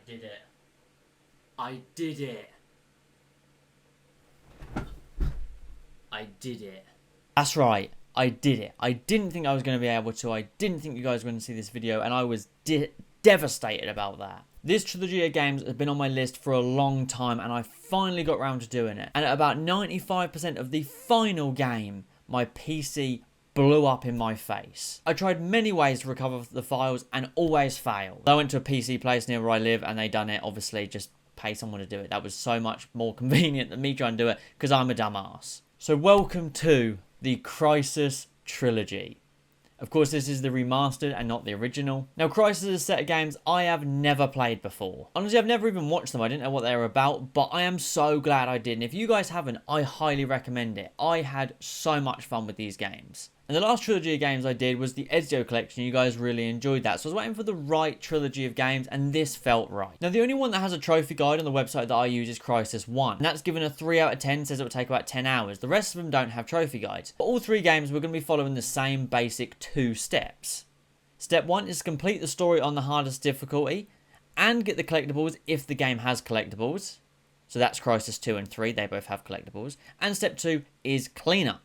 did it. I did it. I did it. That's right. I did it. I didn't think I was going to be able to. I didn't think you guys were going to see this video, and I was devastated about that. This trilogy of games has been on my list for a long time, and I finally got around to doing it. And at about 95% of the final game, my PC blew up in my face. I tried many ways to recover the files and always failed. I went to a PC place near where I live, and they done it. Obviously, just pay someone to do it. That was so much more convenient than me trying to do it, because I'm a dumbass. So welcome to the Crysis Trilogy. Of course, this is the remastered and not the original. Now, Crysis is a set of games I have never played before. Honestly, I've never even watched them. I didn't know what they were about, but I am so glad I did. And if you guys haven't, I highly recommend it. I had so much fun with these games. And the last trilogy of games I did was the Ezio collection. You guys really enjoyed that. So I was waiting for the right trilogy of games, and this felt right. Now, the only one that has a trophy guide on the website that I use is Crysis 1. And that's given a 3 out of 10, says it will take about 10 hours. The rest of them don't have trophy guides. But all 3 games, we're going to be following the same basic 2 steps. Step 1 is complete the story on the hardest difficulty and get the collectibles if the game has collectibles. So that's Crysis 2 and 3. They both have collectibles. And step 2 is clean up.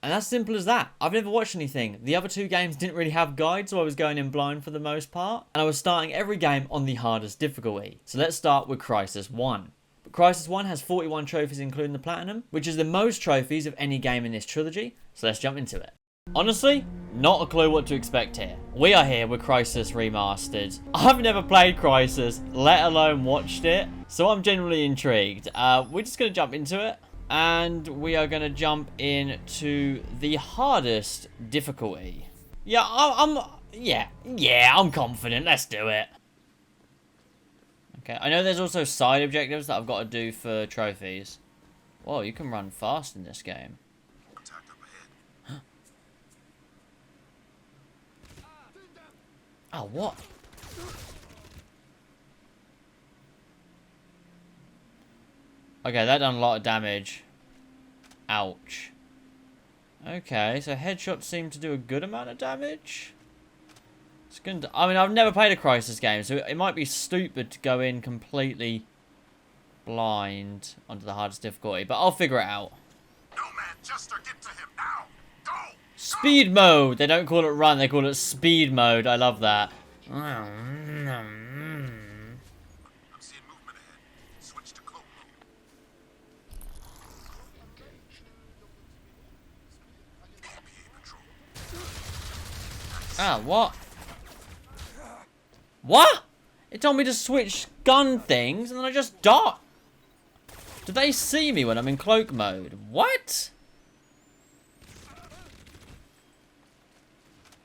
And that's simple as that. I've never watched anything. The other 2 games didn't really have guides, so I was going in blind for the most part. And I was starting every game on the hardest difficulty. So let's start with Crysis 1. But Crysis 1 has 41 trophies including the Platinum, which is the most trophies of any game in this trilogy. So let's jump into it. Honestly, not a clue what to expect here. We are here with Crysis Remastered. I've never played Crysis, let alone watched it. So I'm genuinely intrigued. We're just going to jump into it. And we are going to jump into the hardest difficulty. Yeah, I'm confident. Let's do it. Okay, I know there's also side objectives that I've got to do for trophies. Whoa, you can run fast in this game. Oh, what? Okay, that done a lot of damage. Ouch. Okay, so headshots seem to do a good amount of damage. It's gonna. I mean, I've never played a Crysis game, so it might be stupid to go in completely blind onto the hardest difficulty, but I'll figure it out. No man, Jester, get to him now. Go. Speed mode. They don't call it run. They call it speed mode. I love that. Ah, what? What? It told me to switch gun things, and then I just died. Do they see me when I'm in cloak mode? What?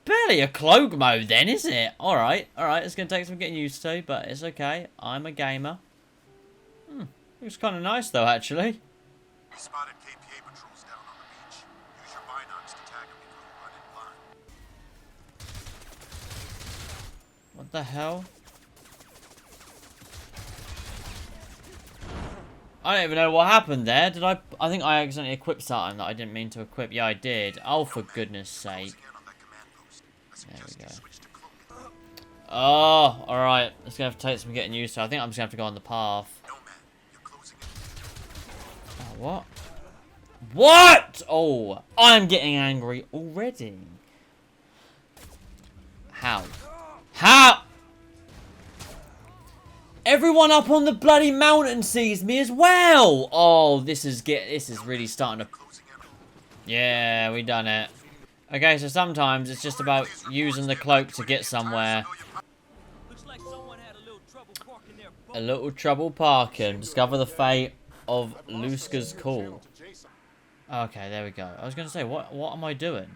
Barely a cloak mode then, is it? Alright, it's going to take some getting used to, but it's okay. I'm a gamer. Looks kind of nice though, actually. We spotted KPA patrols down on the beach. Use your binocs to tag them before we run in blind. What the hell? I don't even know what happened there. Did I think I accidentally equipped something that I didn't mean to equip. Yeah, I did. Oh, for goodness sake. There we go. Oh, alright. It's going to have to take some getting used to. I think I'm just going to have to go on the path. Oh, what? What? Oh, I'm getting angry already. How? How? Everyone up on the bloody mountain sees me as well. Oh, this is really starting to. Yeah, we done it. Okay, so sometimes it's just about using the cloak to get somewhere. A little trouble parking. Discover the fate of Luska's call. Okay, there we go. I was going to say, what am I doing?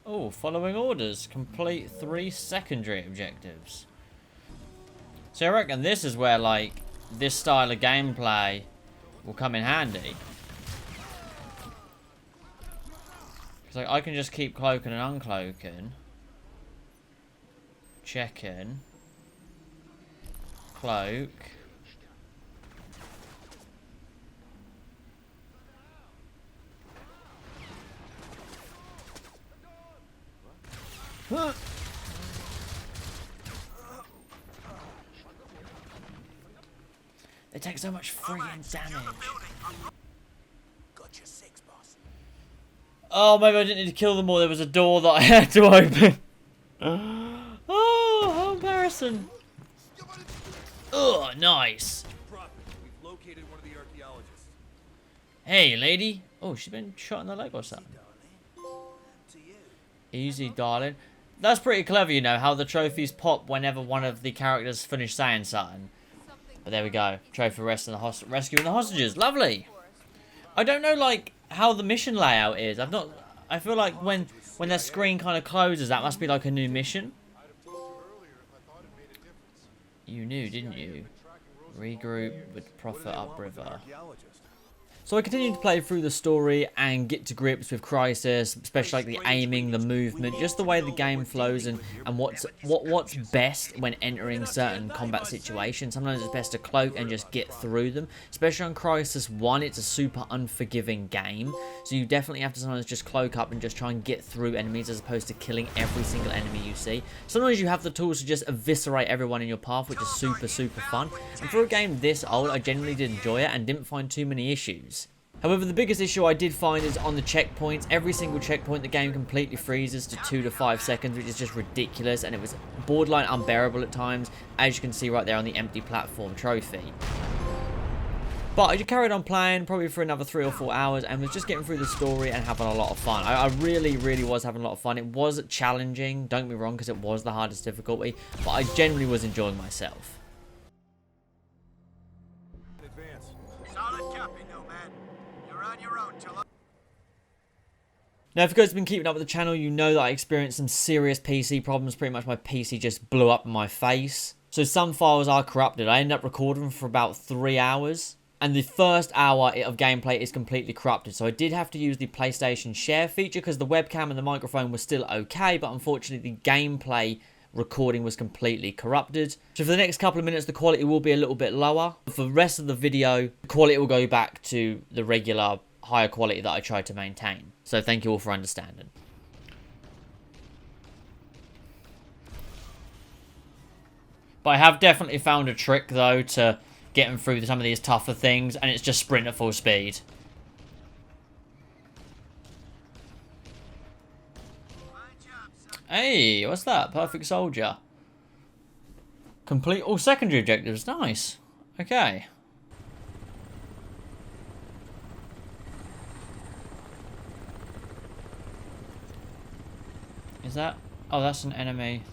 Oh, following orders. Complete 3 secondary objectives. So I reckon this is where, like, this style of gameplay will come in handy. Because, like, I can just keep cloaking and uncloaking. Checking. Cloak. They take so much freaking damage. Got your six, boss. Oh, maybe I didn't need to kill them all. There was a door that I had to open. Oh, how embarrassing. Oh, nice. Prophet, we've located one of the archaeologists. Hey, lady. Oh, she's been shot in the leg or something. To you. Easy, darling. That's pretty clever, you know, how the trophies pop whenever one of the characters finish saying something. But there we go. Trophy rescuing the hostages. Lovely. I don't know, like, how the mission layout is. I feel like when their screen kind of closes, that must be like a new mission. You knew, didn't you? Regroup with Prophet upriver. So I continued to play through the story and get to grips with Crysis, especially like the aiming, the movement, just the way the game flows and what's best when entering certain combat situations. Sometimes it's best to cloak and just get through them. Especially on Crysis 1, it's a super unforgiving game. So you definitely have to sometimes just cloak up and just try and get through enemies as opposed to killing every single enemy you see. Sometimes you have the tools to just eviscerate everyone in your path, which is super, super fun. And for a game this old, I genuinely did enjoy it and didn't find too many issues. However, the biggest issue I did find is on the checkpoints. Every single checkpoint, the game completely freezes to 2 to 5 seconds, which is just ridiculous, and it was borderline unbearable at times, as you can see right there on the empty platform trophy. But I just carried on playing, probably for another 3 or 4 hours, and was just getting through the story and having a lot of fun. I really, really was having a lot of fun. It was challenging, don't get me wrong, because it was the hardest difficulty, but I generally was enjoying myself. Solid copy, Nomad. You're on your own till Now, if you guys have been keeping up with the channel, you know that I experienced some serious PC problems. Pretty much my PC just blew up in my face. So some files are corrupted. I ended up recording for about 3 hours. And the first hour of gameplay is completely corrupted. So I did have to use the PlayStation Share feature because the webcam and the microphone were still okay. But unfortunately, the gameplay recording was completely corrupted. So for the next couple of minutes, the quality will be a little bit lower. For the rest of the video, the quality will go back to the regular higher quality that I tried to maintain. So thank you all for understanding. But I have definitely found a trick though to getting through some of these tougher things, and it's just sprint at full speed. Hey, what's that? Perfect soldier. Complete all secondary objectives. Nice. Okay. Is that... Oh, that's an enemy.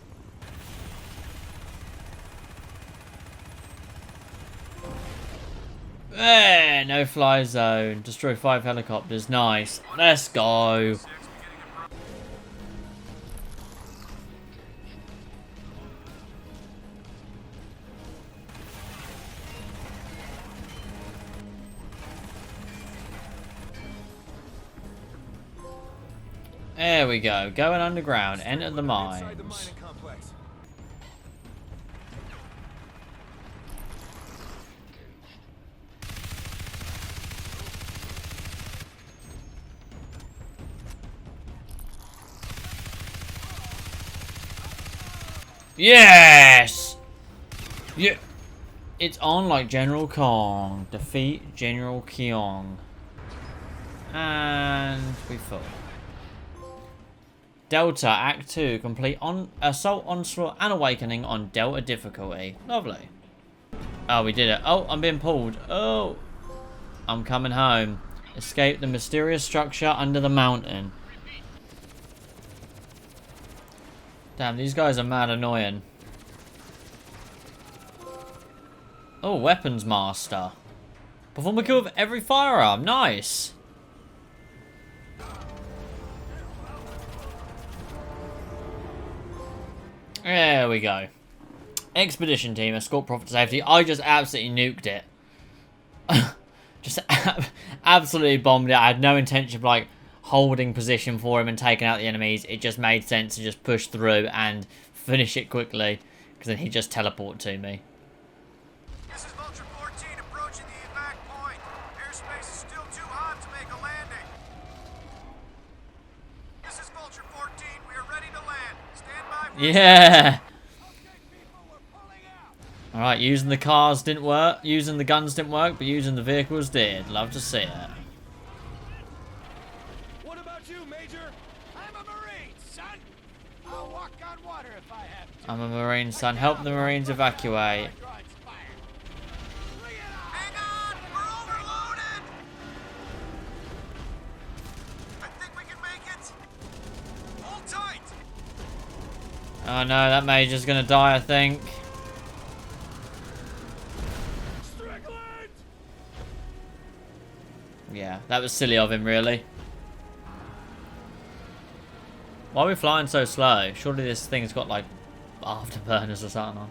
Eh, no fly zone. Destroy 5 helicopters. Nice. Let's go. There we go. Going underground. Enter the mines. Yes! Yeah. It's on like General Kong. Defeat General Keong. And we fall. Delta Act 2. Complete Assault, Onslaught, and Awakening on Delta difficulty. Lovely. Oh, we did it. Oh, I'm being pulled. Oh. I'm coming home. Escape the mysterious structure under the mountain. Damn, these guys are mad annoying. Oh, Weapons Master. Perform a kill with every firearm. Nice. There we go. Expedition team, escort Prophet to safety. I just absolutely nuked it. Just absolutely bombed it. I had no intention of like holding position for him and taking out the enemies. It just made sense to just push through and finish it quickly, because then he'd just teleport to me. This is Vulture 14 approaching the evac point. Airspace is still too hot to make a landing. This is Vulture 14. We are ready to land. Stand by for Yeah. Alright, using the cars didn't work. Using the guns didn't work, but using the vehicles did. Love to see it. What about you, Major? I'm a Marine, son. I'll walk on water if I have to. I'm a Marine, son. Help the Marines evacuate. Hang on! We're overloaded! I think we can make it. Hold tight! Oh no, that Major's gonna die, I think. Yeah, that was silly of him, really. Why are we flying so slow? Surely this thing's got, like, afterburners or something on.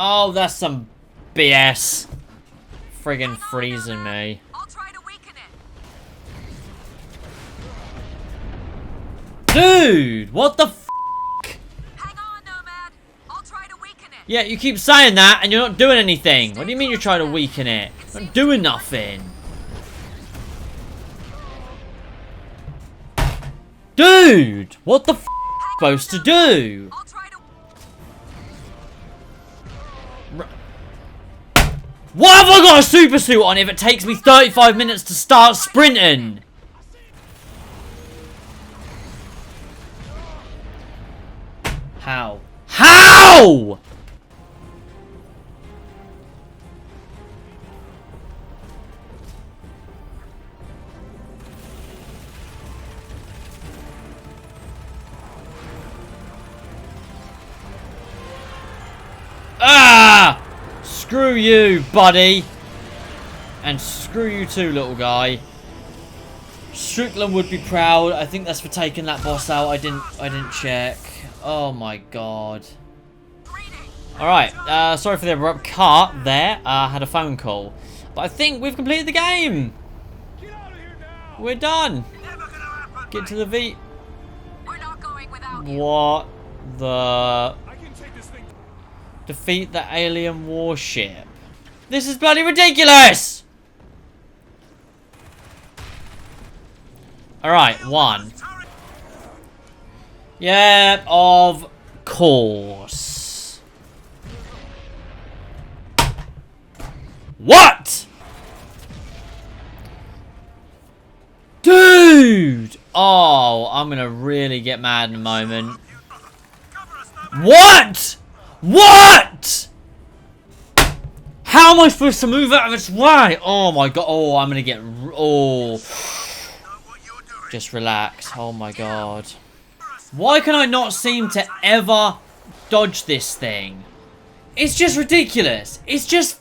Oh, that's some BS. Friggin' freezing me. I'll try to weaken it. Dude, what the f***? Hang on, Nomad. I'll try to weaken it. Yeah, you keep saying that and you're not doing anything. What do you mean you're trying to weaken it? You're not doing nothing. Dude, what the f*** supposed to do? I'll try to. Why have I got a super suit on if it takes me 35 minutes to start sprinting? How? How? Ah! Screw you, buddy. And screw you too, little guy. Strickland would be proud. I think that's for taking that boss out. I didn't check. Oh my god. Alright, sorry for the abrupt cut there. I had a phone call. But I think we've completed the game. We're done. Get to the V. We're not going without you. What the... Defeat the alien warship. This is bloody ridiculous! Alright, 1. Yeah, of course. What? Dude! Oh, I'm gonna really get mad in a moment. What? What? How am I supposed to move out of its way? Oh my god. Oh, I'm gonna get... Oh. Just relax. Oh my god. Why can I not seem to ever dodge this thing? It's just ridiculous. It's just...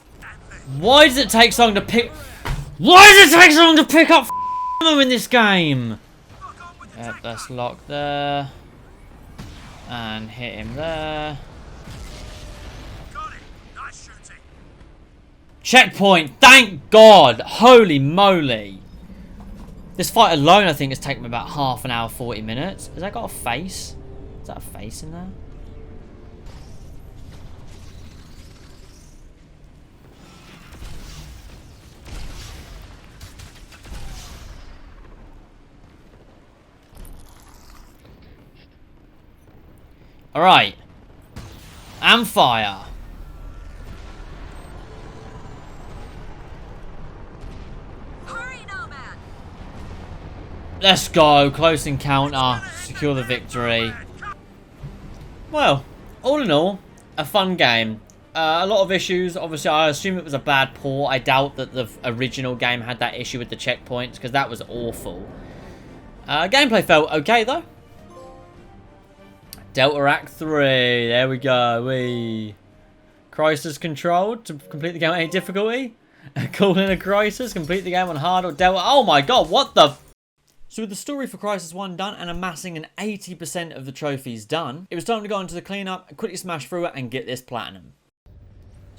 Why does it take so long to pick... Why does it take so long to pick up ammo in this game? Yep, that's locked there. And hit him there. Checkpoint! Thank God! Holy moly! This fight alone, I think, has taken me about half an hour, 40 minutes. Has that got a face? Is that a face in there? Alright. And fire. Let's go. Close encounter. Secure the victory. Well, all in all, a fun game. A lot of issues. Obviously, I assume it was a bad port. I doubt that the original game had that issue with the checkpoints, because that was awful. Gameplay felt okay, though. Delta Act 3. There we go. Crysis controlled to complete the game on any difficulty. Call in a Crysis. Complete the game on hard or Delta. Oh my god, what the... So with the story for Crysis 1 done and amassing an 80% of the trophies done, it was time to go into the cleanup, quickly smash through it and get this platinum.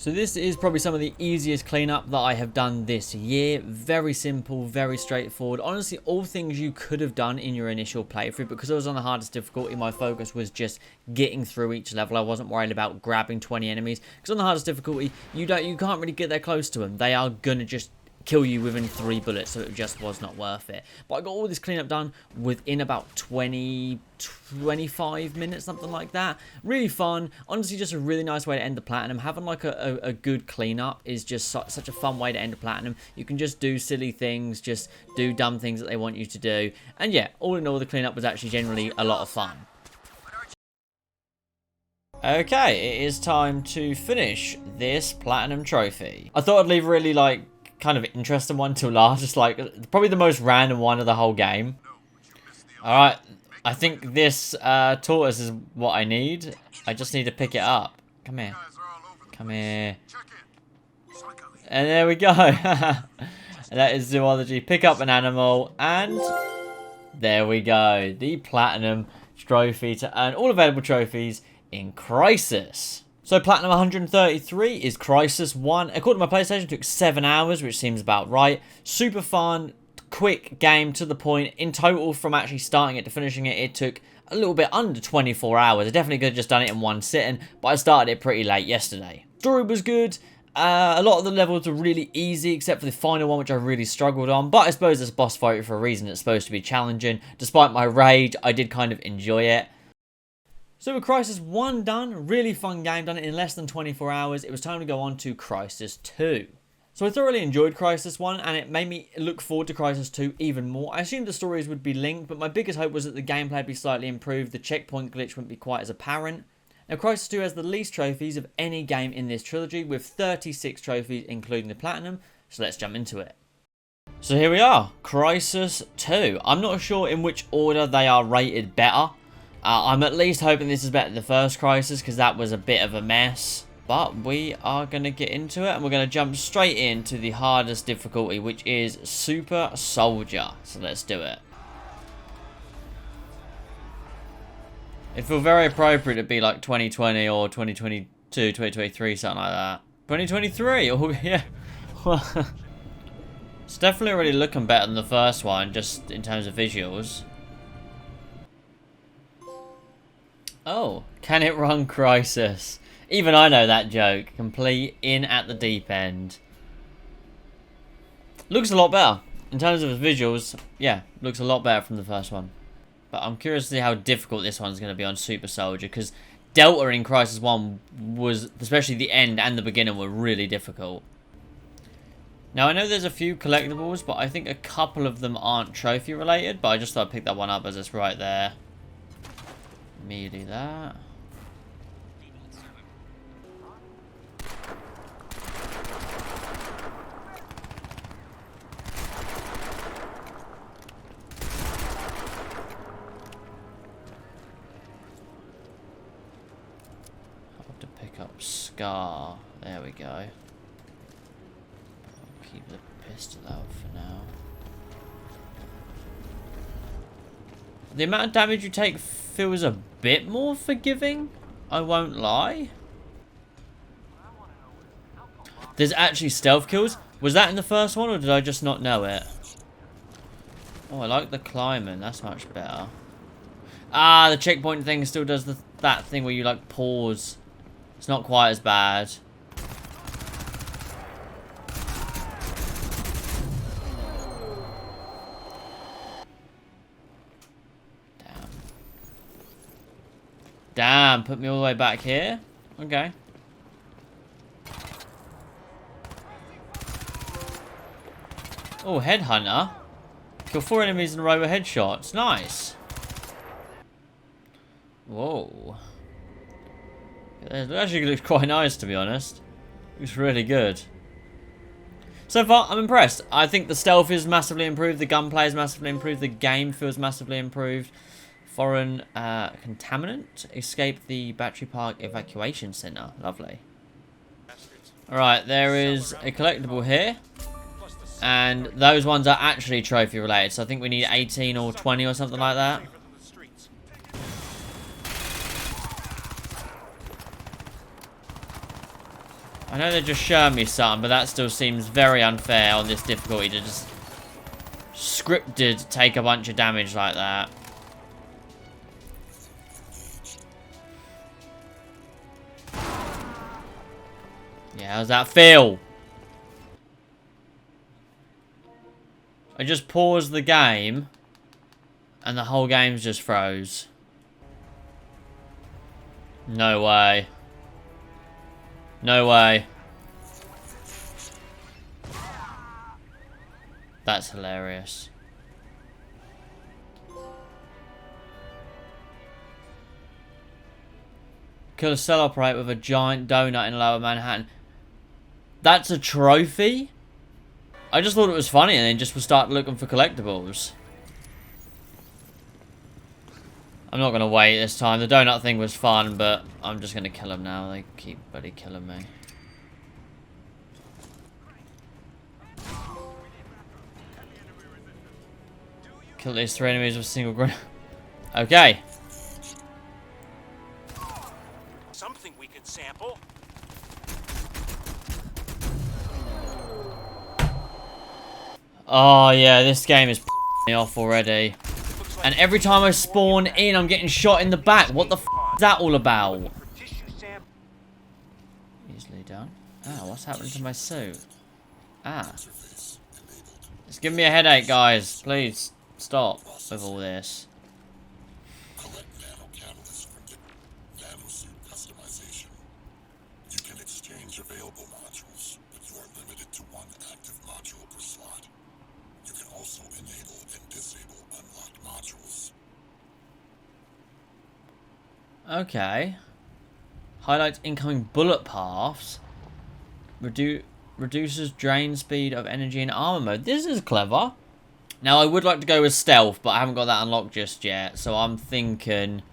So this is probably some of the easiest cleanup that I have done this year. Very simple, very straightforward. Honestly, all things you could have done in your initial playthrough. Because I was on the hardest difficulty, my focus was just getting through each level. I wasn't worried about grabbing 20 enemies. Because on the hardest difficulty, you can't really get that close to them. They are gonna just kill you within 3 bullets, so it just was not worth it. But I got all this cleanup done within about 25 minutes, something like that. Really fun. Honestly, just a really nice way to end the platinum. Having like a good cleanup is just such a fun way to end a platinum. You can just do silly things, just do dumb things that they want you to do. And yeah, all in all, the cleanup was actually generally a lot of fun. Okay, it is time to finish this platinum trophy. I thought I'd leave a really like kind of interesting one till last, just like probably the most random one of the whole game. Alright, I think this tortoise is what I need. I just need to pick it up. Come here. Come here. And there we go. That is zoology. Pick up an animal, and there we go. The platinum trophy to earn all available trophies in Crysis. So Platinum 133 is Crysis 1. According to my PlayStation, it took 7 hours, which seems about right. Super fun, quick game, to the point. In total, from actually starting it to finishing it, it took a little bit under 24 hours. I definitely could have just done it in one sitting, but I started it pretty late yesterday. Story was good. A lot of the levels were really easy, except for the final one, which I really struggled on. But I suppose it's a boss fight for a reason. It's supposed to be challenging. Despite my rage, I did kind of enjoy it. So with Crysis 1 done, really fun game, done it in less than 24 hours, it was time to go on to Crysis 2. So I thoroughly enjoyed Crysis 1, and it made me look forward to Crysis 2 even more. I assumed the stories would be linked, but my biggest hope was that the gameplay would be slightly improved, the checkpoint glitch wouldn't be quite as apparent. Now Crysis 2 has the least trophies of any game in this trilogy, with 36 trophies including the Platinum, so let's jump into it. So here we are, Crysis 2. I'm not sure in which order they are rated better. I'm at least hoping this is better than the first Crysis, because that was a bit of a mess. But we are going to get into it, and we're going to jump straight into the hardest difficulty, which is Super Soldier. So let's do it. It feels very appropriate to be like 2020 or 2022, 2023, something like that. 2023, oh yeah. It's definitely already looking better than the first one, just in terms of visuals. Oh, can it run Crysis? Even I know that joke. Complete in at the deep end. Looks a lot better. In terms of its visuals, yeah, looks a lot better from the first one. But I'm curious to see how difficult this one's going to be on Super Soldier, because Delta in Crysis 1 was, especially the end and the beginning, were really difficult. Now, I know there's a few collectibles, but I think a couple of them aren't trophy related, but I just thought I'd pick that one up as it's right there. Immediately that. Have to pick up Scar. There we go. I'll keep the pistol out for now. The amount of damage you take feels a bit more forgiving, I won't lie. There's actually stealth kills. Was that in the first one, or did I just not know it? Oh, I like the climbing. That's much better. Ah, the checkpoint thing still does that thing where you like pause. It's not quite as bad. Damn, put me all the way back here? Okay. Oh, Headhunter. Kill 4 enemies in a row with headshots. Nice. Whoa. It actually looks quite nice, to be honest. Looks really good. So far, I'm impressed. I think the stealth is massively improved. The gunplay is massively improved. The game feels massively improved. Foreign contaminant. Escape the battery park evacuation center. Lovely. Alright, there is a collectible here. And those ones are actually trophy related. So I think we need 18 or 20 or something like that. I know they're just showing me something, but that still seems very unfair on this difficulty to just scripted take a bunch of damage like that. Yeah, how's that feel? I just paused the game and the whole game's just froze. No way. No way. That's hilarious. Kill a cell operator with a giant donut in Lower Manhattan. That's a trophy? I just thought it was funny and then just would start looking for collectibles. I'm not going to wait this time. The donut thing was fun, but I'm just going to kill them now. They keep bloody killing me. Kill these 3 enemies with a single grenade. Okay. Something we could sample. Oh, yeah, this game is me off already. And every time I spawn in, I'm getting shot in the back. What the f is that all about? Easily done. Ah, what's happening to my suit? Ah. It's giving me a headache, guys. Please, stop with all this. Collect nano catalysts from the nanosuit customization. You can exchange available modules, but you are limited to 1 active module per slot. You can also enable and disable unlocked modules. Okay. Highlights incoming bullet paths. Reduces drain speed of energy in armor mode. This is clever. Now, I would like to go with stealth, but I haven't got that unlocked just yet. So I'm thinking...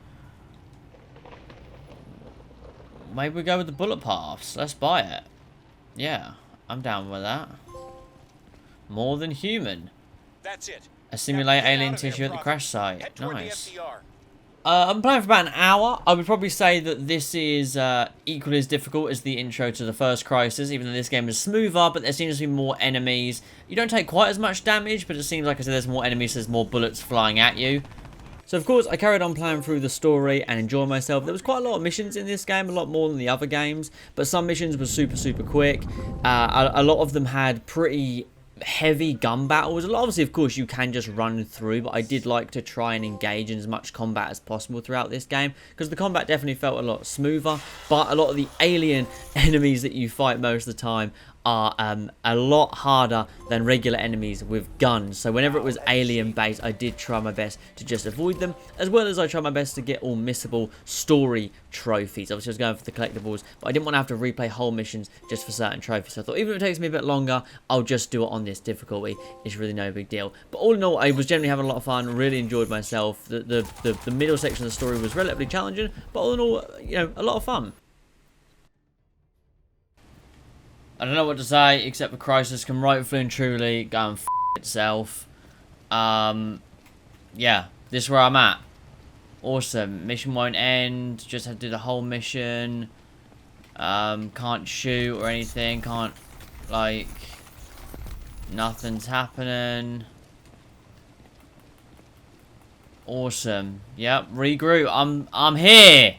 maybe we go with the bullet paths. Let's buy it. Yeah, I'm down with that. More than human. That's it. Assimilate Now get alien out of here, tissue at the Prophet. crash site. Head toward the Nice. FDR. I'm playing for about an hour. I would probably say that this is equally as difficult as the intro to the first Crysis, even though this game is smoother, but there seems to be more enemies. You don't take quite as much damage, but it seems like I said there's more enemies, there's more bullets flying at you. So of course, I carried on playing through the story and enjoying myself. There was quite a lot of missions in this game, a lot more than the other games, but some missions were super quick. A lot of them had pretty heavy gun battles. A lot, obviously, of course, you can just run through, but I did like to try and engage in as much combat as possible throughout this game, because the combat definitely felt a lot smoother, but a lot of the alien enemies that you fight most of the time are a lot harder than regular enemies with guns. So whenever it was alien based, I did try my best to just avoid them, as well as I tried my best to get all missable story trophies. Obviously I was going for the collectibles, but I didn't want to have to replay whole missions just for certain trophies. So I thought, even if it takes me a bit longer, I'll just do it on this difficulty. It's really no big deal. But all in all, I was generally having a lot of fun, really enjoyed myself. The middle section of the story was relatively challenging, but all in all, you know, a lot of fun. I don't know what to say, except for Crysis can rightfully and truly go and f*** itself. Yeah, this is where I'm at. Awesome. Mission won't end. Just have to do the whole mission. Can't shoot or anything. Can't, like... nothing's happening. Awesome. Yep, regroup. I'm here!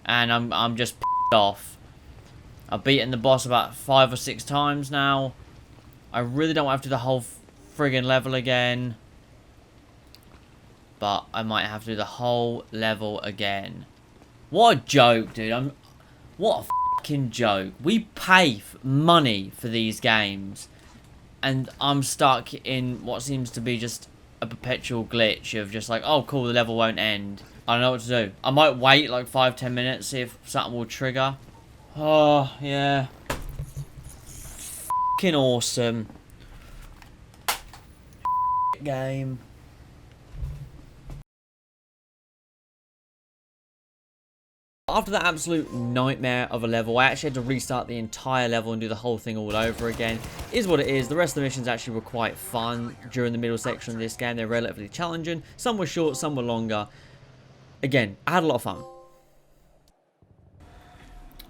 And I'm just p***ed off. I've beaten the boss about 5 or 6 times now. I really don't want to have to do the whole friggin' level again. But I might have to do the whole level again. What a joke, dude. What a fucking joke. We pay money for these games. And I'm stuck in what seems to be just a perpetual glitch of just like, oh cool, the level won't end. I don't know what to do. I might wait like 5-10 minutes, see if something will trigger. Oh, yeah. Fucking awesome. Game. After that absolute nightmare of a level, I actually had to restart the entire level and do the whole thing all over again. Is what it is. The rest of the missions actually were quite fun during the middle section of this game. They're relatively challenging. Some were short, some were longer. Again, I had a lot of fun.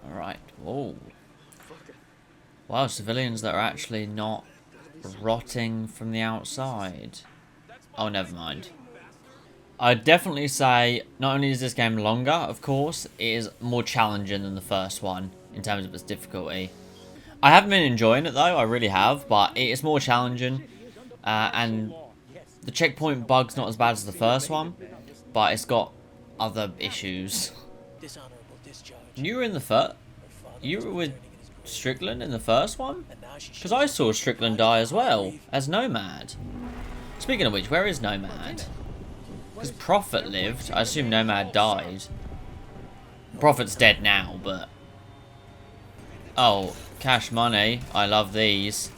Alright. Whoa. Wow, civilians that are actually not rotting from the outside. Oh, never mind. I'd definitely say not only is this game longer, of course, it is more challenging than the first one in terms of its difficulty. I haven't been enjoying it though, I really have, but it is more challenging. And the checkpoint bug's not as bad as the first one, but it's got other issues. You were in the first... You were with Strickland in the first one? Because I saw Strickland die as well, as Nomad. Speaking of which, where is Nomad? Because Prophet lived. I assume Nomad died. Prophet's dead now, but... Oh, cash money. I love these.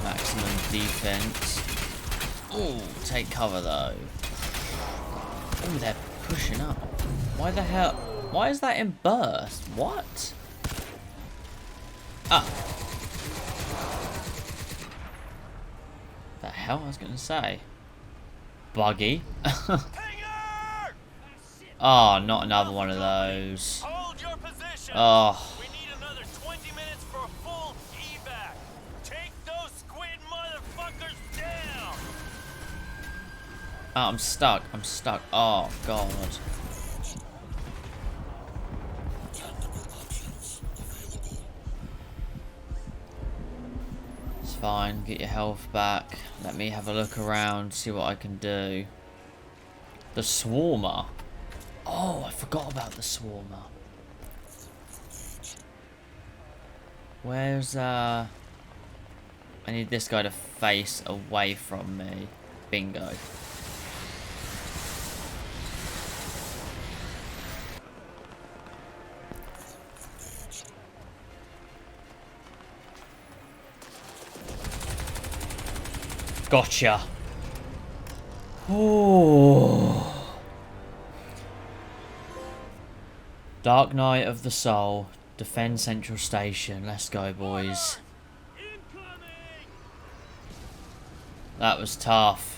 Maximum defense. Oh, take cover though. Oh, they're pushing up. Why the hell? Why is that in burst? What? Ah. The hell I was going to say? Buggy. Oh, not another one of those. Hold your position. Oh. We need another 20 minutes for a full evac. Take those squid motherfuckers down. Oh, I'm stuck. I'm stuck. Oh, God. It's fine. Get your health back. Let me have a look around, see what I can do. The Swarmer. Oh, I forgot about the Swarmer. Where's, I need this guy to face away from me. Bingo. Gotcha. Oh. Dark Knight of the Soul. Defend Central Station. Let's go, boys. That was tough.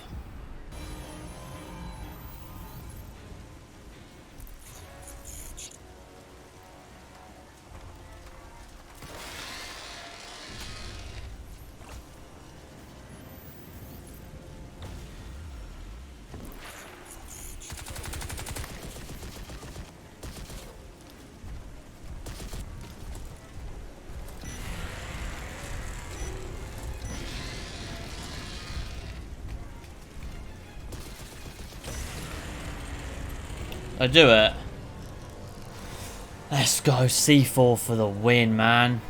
I do it. Let's go. C4 for the win, man.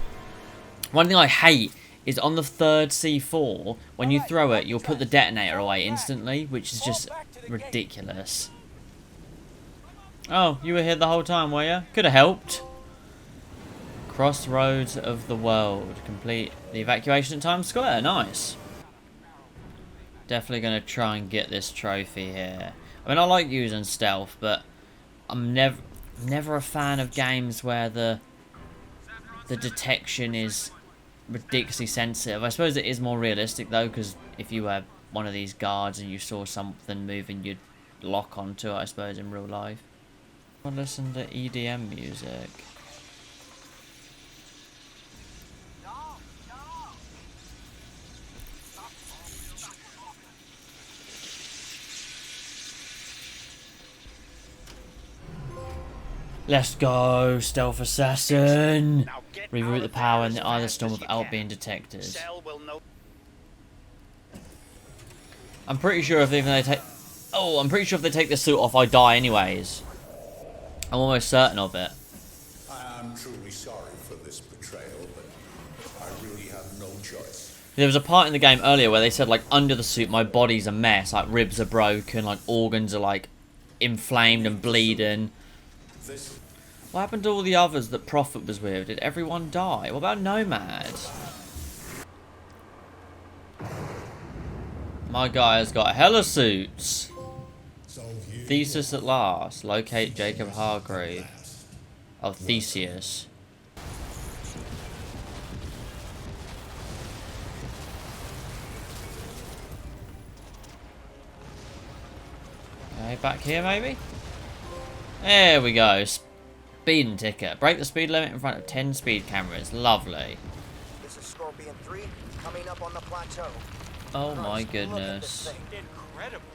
One thing I hate is on the third C4, when you throw it, you'll put the detonator away instantly, which is just ridiculous. Oh, you were here the whole time, were you? Could have helped. Crossroads of the World. Complete the evacuation at Times Square. Nice. Definitely going to try and get this trophy here. I mean, I like using stealth, but I'm never a fan of games where the detection is ridiculously sensitive. I suppose it is more realistic though, because if you were one of these guards and you saw something moving, you'd lock onto it, I suppose, in real life. I'll listen to EDM music. Let's go, Stealth Assassin! Reroute the power in the Eye of the Storm without being detected. I'm pretty sure if they take... Oh, I'm pretty sure if they take the suit off, I die anyways. I'm almost certain of it. I am truly sorry for this betrayal, but I really have no choice. There was a part in the game earlier where they said, like, under the suit, my body's a mess. Like, ribs are broken, like, organs are, like, inflamed and bleeding. What happened to all the others that Prophet was with? Did everyone die? What about Nomad? My guy has got hella suits. Thesis at last. Locate Jacob Hargrave. Oh, Theseus. Okay, back here maybe? There we go. speeding ticket. Break the speed limit in front of 10 speed cameras. Lovely. This is Scorpion 3, coming up on the plateau. Oh my Christ, look at goodness. this thing. Incredible.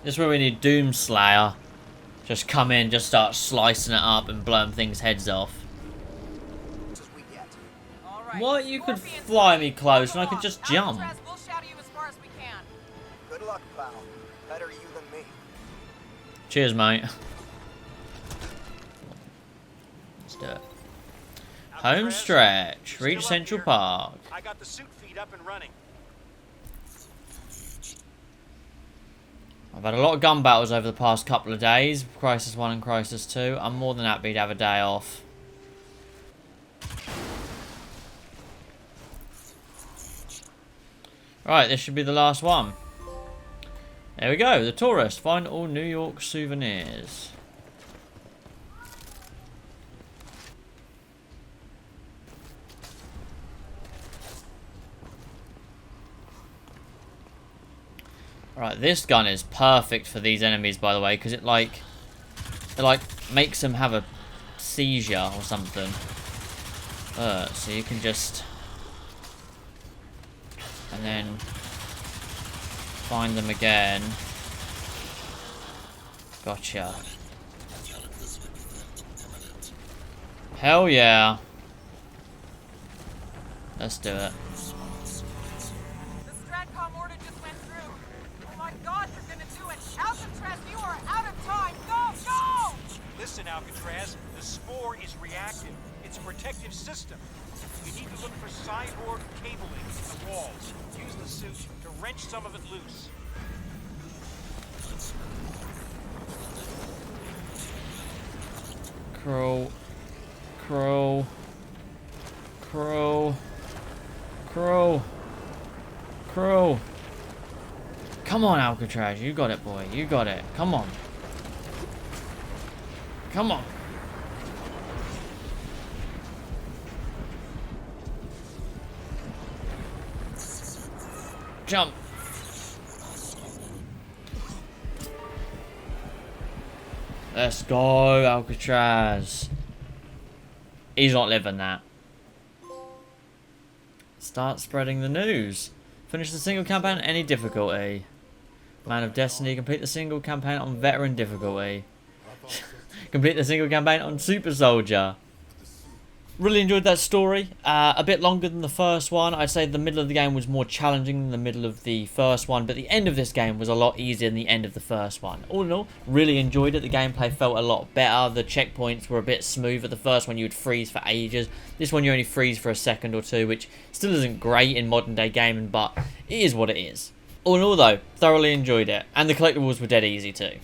This is where we need Doomslayer. Just come in, just start slicing it up and blowing things heads off. As we get. All right. What? You could Scorpion fly three, me close and I welcome could just on. jump. Alcatraz, we'll shadow you as far as we can. Good luck, pal. Better you than me. Cheers, mate. Let's do it. Home Alcatraz, stretch. still Reach up Central here? Park. I got the suit feed up and running. I've had a lot of gun battles over the past couple of days. Crysis 1 and Crysis 2. I'm more than happy to have a day off. Right, this should be the last one. There we go. The tourist. Find all New York souvenirs. Right, this gun is perfect for these enemies, by the way, because it makes them have a seizure or something. So you can just, and then find them again. Gotcha. Hell yeah. Let's do it. The Stratcom order just went through. Oh my god, you're gonna do it. Alcatraz, you are out of time. Go, go! Listen, Alcatraz, the spore is reactive. It's a protective system. We need to look for cyborg cabling in the walls. Use the suit to wrench some of it loose. Crow. Crow. Crow. Crow. Crow. Come on, Alcatraz. You got it, boy. You got it. Come on. Come on. Jump. Let's go, Alcatraz. He's not living that. Start spreading the news. Finish the single campaign on any difficulty. Man of Destiny, complete the single campaign on veteran difficulty. Complete the single campaign on Super Soldier. Really enjoyed that story. A bit longer than the first one. I'd say the middle of the game was more challenging than the middle of the first one, but the end of this game was a lot easier than the end of the first one. All in all, really enjoyed it. The gameplay felt a lot better. The checkpoints were a bit smoother. The first one you would freeze for ages. This one you only freeze for a second or two, which still isn't great in modern day gaming, but it is what it is. All in all though, thoroughly enjoyed it. And the collectibles were dead easy too.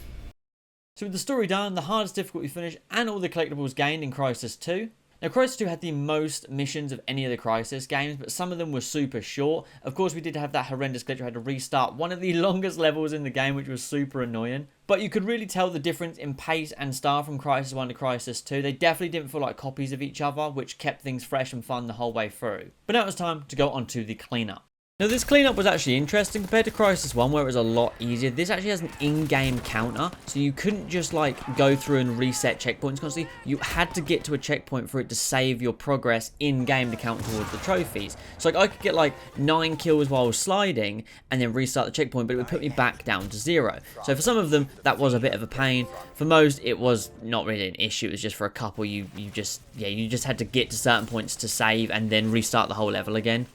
So with the story done, the hardest difficulty finished, and all the collectibles gained in Crysis 2. Now, Crysis 2 had the most missions of any of the Crysis games, but some of them were super short. Of course, we did have that horrendous glitch where I had to restart one of the longest levels in the game, which was super annoying. But you could really tell the difference in pace and style from Crysis 1 to Crysis 2. They definitely didn't feel like copies of each other, which kept things fresh and fun the whole way through. But now it's time to go on to the cleanup. Now, this cleanup was actually interesting compared to Crysis 1, where it was a lot easier. This actually has an in-game counter, so you couldn't just like go through and reset checkpoints constantly. You had to get to a checkpoint for it to save your progress in-game to count towards the trophies. So like I could get like 9 kills while sliding and then restart the checkpoint, but it would put me back down to 0. So for some of them, that was a bit of a pain. For most, it was not really an issue. It was just for a couple, you just had to get to certain points to save and then restart the whole level again.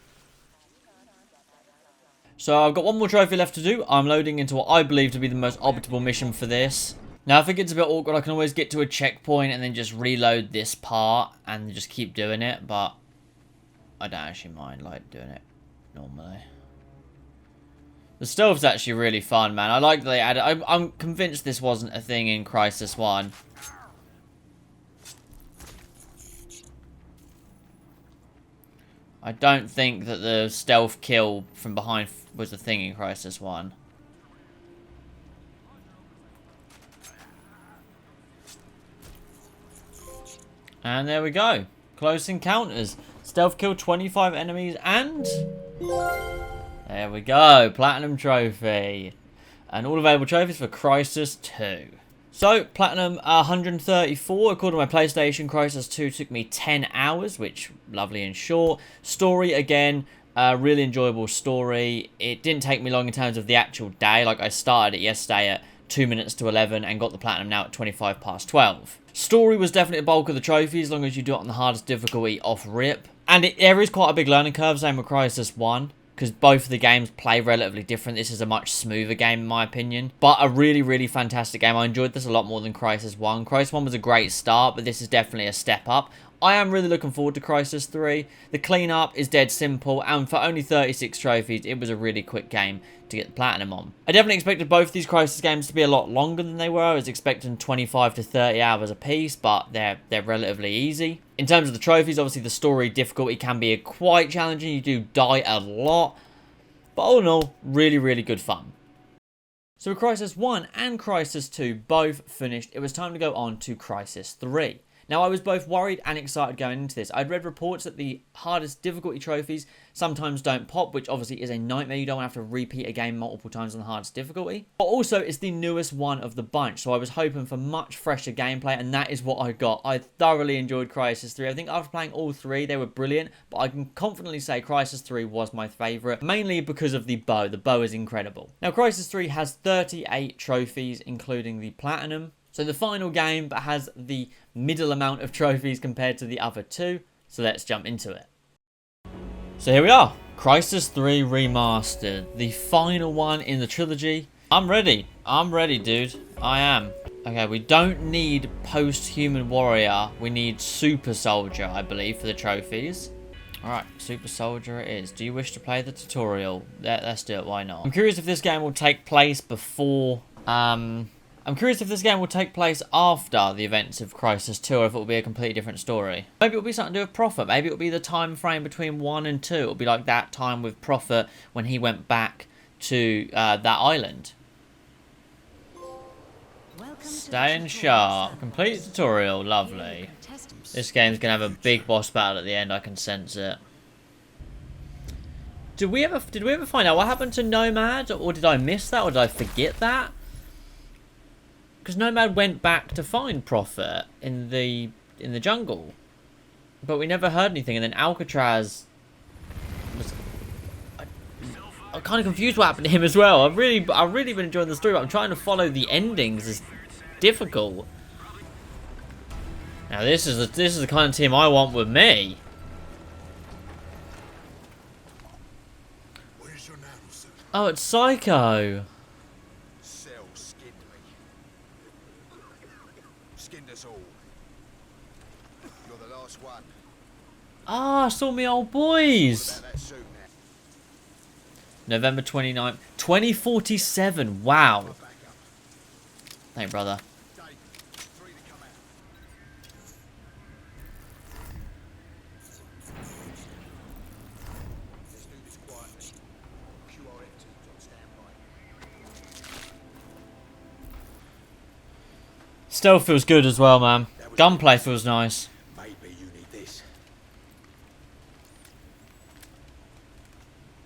So I've got one more trophy left to do. I'm loading into what I believe to be the most optimal mission for this. Now if it gets a bit awkward, I can always get to a checkpoint and then just reload this part and just keep doing it, but I don't actually mind like doing it normally. The stealth's actually really fun, man. I like that they added. I'm convinced this wasn't a thing in Crysis 1. I don't think that the stealth kill from behind was a thing in Crysis 1. And there we go. Close encounters. Stealth kill 25 enemies and... there we go. Platinum trophy. And all available trophies for Crysis 2. So, Platinum 134, according to my PlayStation, Crysis 2 took me 10 hours, which, lovely and short. Story, again, really enjoyable story. It didn't take me long in terms of the actual day, like I started it yesterday at 2 minutes to 11 and got the Platinum now at 25 past 12. Story was definitely the bulk of the trophy, as long as you do it on the hardest difficulty off rip. And there is quite a big learning curve, same with Crysis 1. Because both of the games play relatively different. This is a much smoother game, in my opinion. But a really, really fantastic game. I enjoyed this a lot more than Crysis 1. Crysis 1 was a great start, but this is definitely a step up. I am really looking forward to Crysis 3. The cleanup is dead simple, and for only 36 trophies, it was a really quick game to get the Platinum on. I definitely expected both of these Crysis games to be a lot longer than they were. I was expecting 25 to 30 hours a piece, but they're relatively easy. In terms of the trophies, obviously the story difficulty can be quite challenging. You do die a lot, but all in all, really, really good fun. So with Crysis 1 and Crysis 2 both finished, it was time to go on to Crysis 3. Now, I was both worried and excited going into this. I'd read reports that the hardest difficulty trophies sometimes don't pop, which obviously is a nightmare. You don't want to have to repeat a game multiple times on the hardest difficulty. But also, it's the newest one of the bunch, so I was hoping for much fresher gameplay, and that is what I got. I thoroughly enjoyed Crysis 3. I think after playing all three, they were brilliant, but I can confidently say Crysis 3 was my favourite, mainly because of the bow. The bow is incredible. Now, Crysis 3 has 38 trophies, including the Platinum. So the final game has the middle amount of trophies compared to the other two. So let's jump into it. So here we are. Crysis 3 Remastered. The final one in the trilogy. I'm ready. I'm ready, dude. I am. Okay, we don't need Post-Human Warrior. We need Super Soldier, I believe, for the trophies. Alright, Super Soldier it is. Do you wish to play the tutorial? Let's do it. Why not? I'm curious if this game will take place before... I'm curious if this game will take place after the events of Crysis 2, or if it will be a completely different story. Maybe it will be something to do with Prophet. Maybe it will be the time frame between 1 and 2. It will be like that time with Prophet when he went back to that island. Staying sharp. Complete tutorial. Lovely. This game's going to have a big boss battle at the end. I can sense it. Did we ever find out what happened to Nomad? Or did I miss that? Or did I forget that? Because Nomad went back to find Prophet in the jungle, but we never heard anything. And then Alcatraz was... I'm kind of confused what happened to him as well. I've really been enjoying the story, but I'm trying to follow the endings. It's difficult. Now this is the kind of team I want with me. Where's your nanosuit? Oh, it's Psycho. Skinned us all. You're the last one. Ah, I saw me old boys. About that suit now. November 29th, 2047. Wow. Hey, brother. Dave, 3 to come out. Let's do this quietly. QRF team's on standby. Stealth feels good as well, man. Gunplay feels nice. Maybe you need this.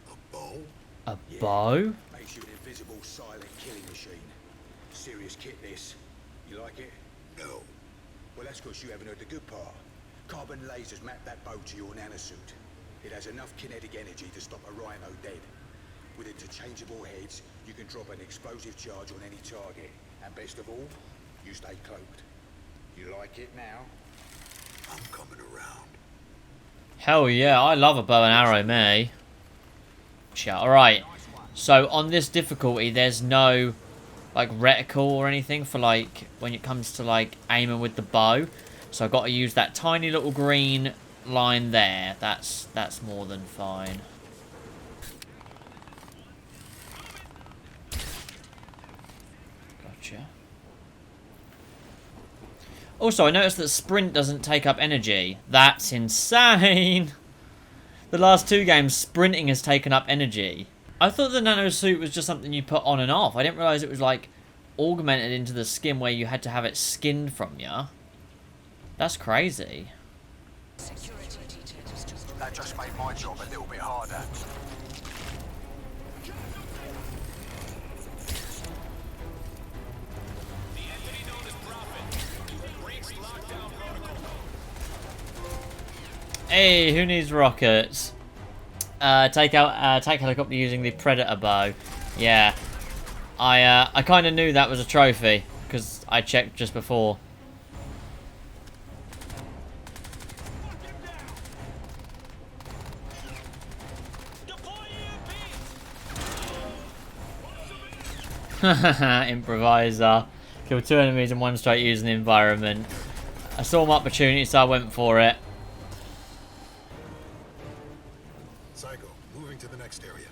A bow? A bow? Makes you an invisible, silent killing machine. Serious kit this. You like it? No. Well, that's because you haven't heard the good part. Carbon lasers map that bow to your nanosuit. It has enough kinetic energy to stop a rhino dead. With interchangeable heads, you can drop an explosive charge on any target. And best of all, you stay cloaked. You like it now? I'm coming around. Hell yeah, I love a bow and arrow, me. Alright, so on this difficulty, there's no, like, reticle or anything for, like, when it comes to, like, aiming with the bow. So I've got to use that tiny little green line there. That's more than fine. Gotcha. Also, I noticed that sprint doesn't take up energy. That's insane! The last two games, sprinting has taken up energy. I thought the nanosuit was just something you put on and off. I didn't realise it was, like, augmented into the skin where you had to have it skinned from you. That's crazy. That just made my job a little bit harder. Hey, who needs rockets? Take helicopter using the Predator bow. Yeah. I kind of knew that was a trophy, because I checked just before. Improviser. Killed 2 enemies in 1 strike using the environment. I saw my opportunity, so I went for it. Psycho, moving to the next area.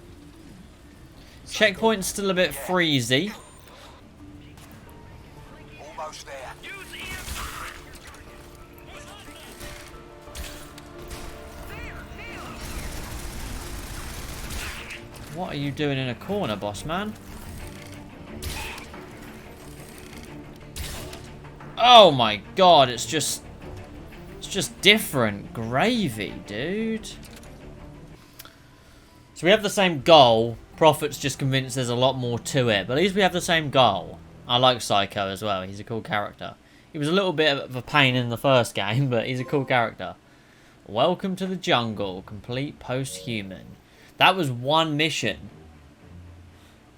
Checkpoint's still a bit freezy. Almost there. What are you doing in a corner, boss man? Oh my god, it's just different gravy, dude. So we have the same goal. Prophet's just convinced there's a lot more to it, but at least we have the same goal. I like Psycho as well. He's a cool character. He was a little bit of a pain in the first game, but he's a cool character. Welcome to the jungle, complete post-human. That was 1 mission.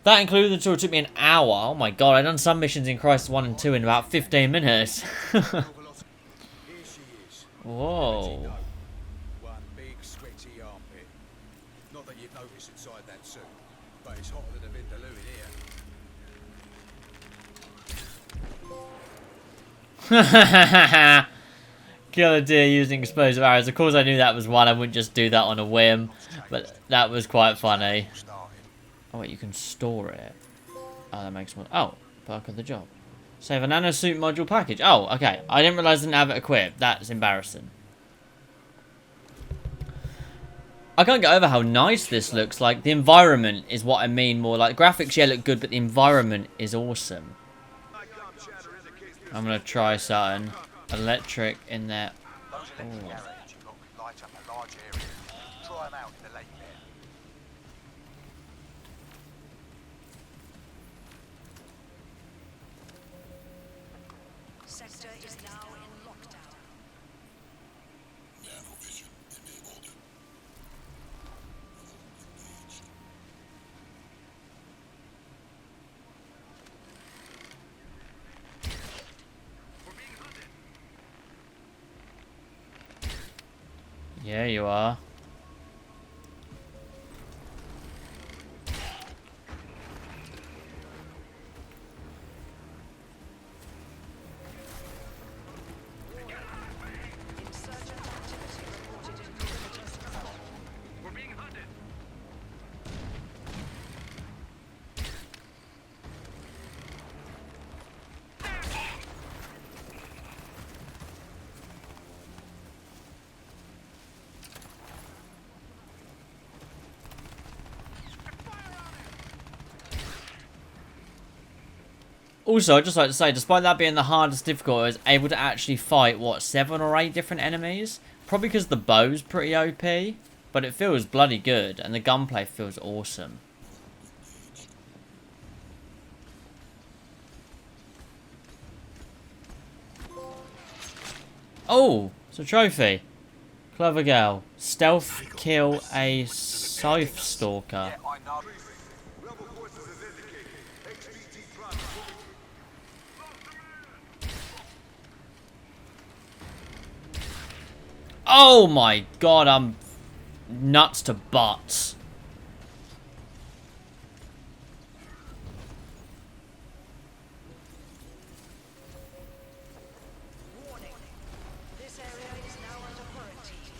That included until it took me an hour. Oh my god, I've done some missions in Crysis 1 and 2 in about 15 minutes. Here she is. Whoa. One big sweaty armpit. Not that you'd notice inside that suit, but it's hotter than a vindaloo in here. Kill a deer using explosive arrows. Of course I knew that was one. I wouldn't just do that on a whim. But that was quite funny. Oh wait, you can store it. Oh, that makes more... Oh, perk of the job. Save a nanosuit module package. Oh, okay. I didn't realise I didn't have it equipped. That's embarrassing. I can't get over how nice this looks. Like, the environment is what I mean more. Like, graphics, yeah, look good, but the environment is awesome. I'm going to try something. Electric in there. Ooh. Light up a large area. Try 'em out in the lake there. Sector is now in lockdown. Nanovision enabled. Engaged. Yeah, you are. Insurgent activity reported in perimeters. We're being hunted. Also, I'd just like to say, despite that being the hardest difficult, I was able to actually fight, what, 7 or 8 different enemies? Probably because the bow's pretty OP, but it feels bloody good, and the gunplay feels awesome. Oh, it's a trophy. Clever girl. Stealth kill a scythe stalker. I know. Oh my god, I'm nuts to butts. Warning. This area is now under quarantine.